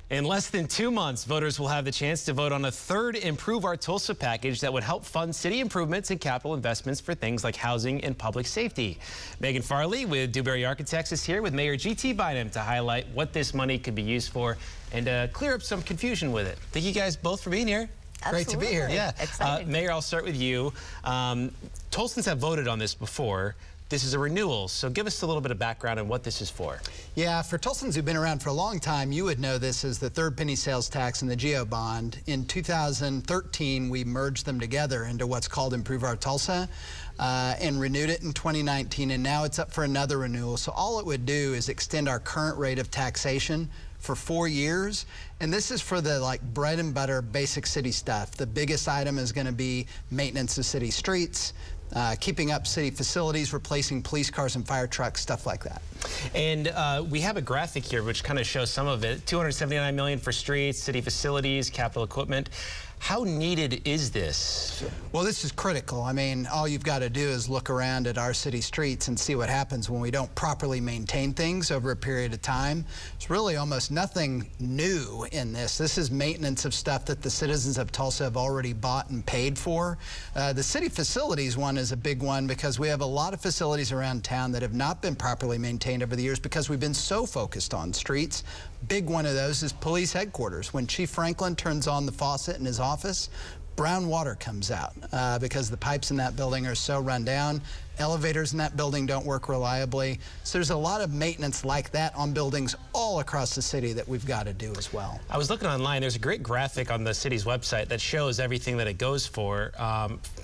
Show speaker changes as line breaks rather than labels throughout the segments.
In less than 2 months, voters will have the chance to vote on a third Improve Our Tulsa package that would help fund city improvements and capital investments for things like housing and public safety. Meagan Farley with Dewberry Architects is here with Mayor G.T. Bynum to highlight what this money could be used for and clear up some confusion with it. Thank you guys both for being here.
Absolutely. Great to be here.
Yeah.
Exciting.
Mayor, I'll start with you. Tulsans have voted on this before. This is a renewal, so give us a little bit of background on what this is for.
Yeah, for Tulsans who've been around for a long time, you would know this as the third penny sales tax and the GEO bond. In 2013, we merged them together into what's called Improve Our Tulsa and renewed it in 2019, and now it's up for another renewal. So all it would do is extend our current rate of taxation for 4 years, and this is for the bread and butter basic city stuff. The biggest item is going to be maintenance of city streets, keeping up city facilities, replacing police cars and fire trucks, stuff like that.
And we have a graphic here which kind of shows some of it. $279 million for streets, city facilities, capital equipment. How needed is this?
Well, this is critical. I mean, all you've got to do is look around at our city streets and see what happens when we don't properly maintain things over a period of time. It's really almost nothing new in this. This is maintenance of stuff that the citizens of Tulsa have already bought and paid for. The city facilities one is a big one because we have a lot of facilities around town that have not been properly maintained over the years because we've been so focused on streets. Big one of those is police headquarters. When Chief Franklin turns on the faucet in his office, brown water comes out because the pipes in that building are so run down. Elevators in that building don't work reliably. So there's a lot of maintenance like that on buildings all across the city that we've got to do as well.
I was looking online. There's a great graphic on the city's website that shows everything that it goes for.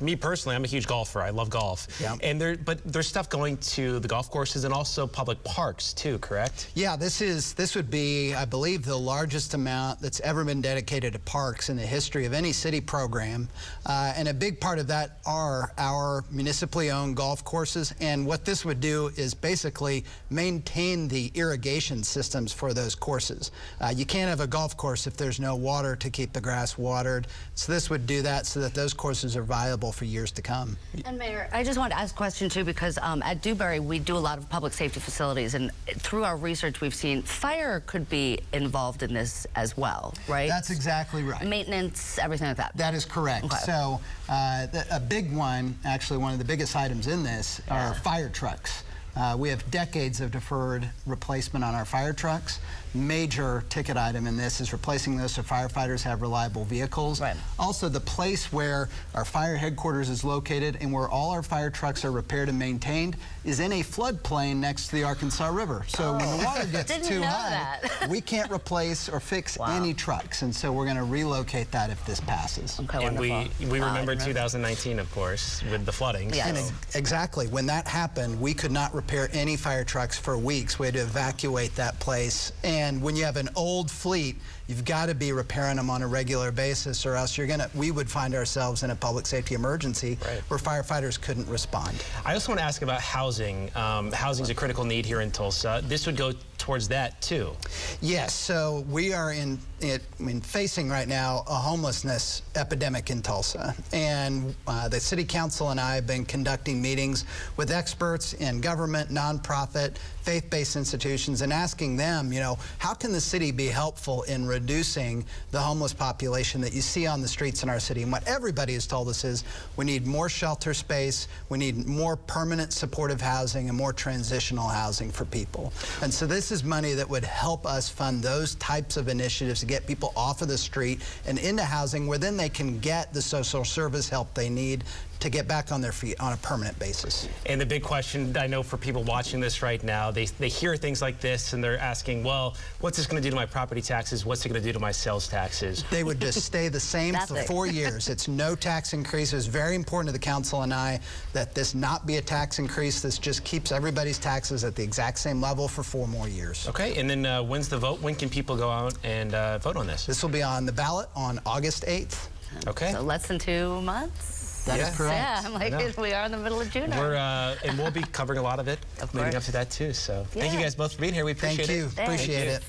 Me personally, I'm a huge golfer. I love golf.
Yeah.
And but there's stuff going to the golf courses and also public parks too, correct?
Yeah, this would be, I believe, the largest amount that's ever been dedicated to parks in the history of any city program. And a big part of that are our municipally owned golf courses, and what this would do is basically maintain the irrigation systems for those courses. You can't have a golf course if there's no water to keep the grass watered, so this would do that so that those courses are viable for years to come.
And Mayor, I just wanted to ask a question too, because at Dewberry we do a lot of public safety facilities, and through our research we've seen fire could be involved in this as well, right?
That's exactly right.
Maintenance, everything like that.
That is correct. Okay. So a big one, actually one of the biggest items in this are fire trucks. We have decades of deferred replacement on our fire trucks. Major ticket item in this is replacing those so firefighters have reliable vehicles. Right. Also, the place where our fire headquarters is located and where all our fire trucks are repaired and maintained is in a floodplain next to the Arkansas River. So when the water gets too high, we can't replace or fix any trucks. And so we're going to relocate that if this passes.
Okay,
and we remember 2019, of course, with the flooding.
Yes.
So. Exactly. When that happened, we could not repair any fire trucks for weeks. We had to evacuate that place. And when you have an old fleet, you've got to be repairing them on a regular basis, or else we would find ourselves in a public safety emergency where firefighters couldn't respond.
I also want to ask about housing. Housing is a critical need here in Tulsa. This would go towards that too.
Yes, so we are facing right now a homelessness epidemic in Tulsa, and the City Council and I have been conducting meetings with experts in government, nonprofit, faith-based institutions, and asking them, how can the city be helpful in reducing the homeless population that you see on the streets in our city? And what everybody has told us is we need more shelter space, we need more permanent supportive housing, and more transitional housing for people. And so this is money that would help us fund those types of initiatives to get people off of the street and into housing where then they can get the social service help they need to get back on their feet on a permanent basis.
And the big question, I know for people watching this right now, they hear things like this and they're asking, well, what's this going to do to my property taxes? What's it going to do to my sales taxes?
They would just stay the same for 4 years. It's no tax increase. It's very important to the council and I that this not be a tax increase. This just keeps everybody's taxes at the exact same level for 4 more years.
Okay, and then when's the vote? When can people go out and vote on this?
This will be on the ballot on August 8th.
Okay.
So less than 2 months?
That is correct.
Yeah, I'm like, we are in the middle of June.
And we'll be covering a lot of it leading up to that too. So thank you guys both for being here. We appreciate it.
Thank you. Appreciate it.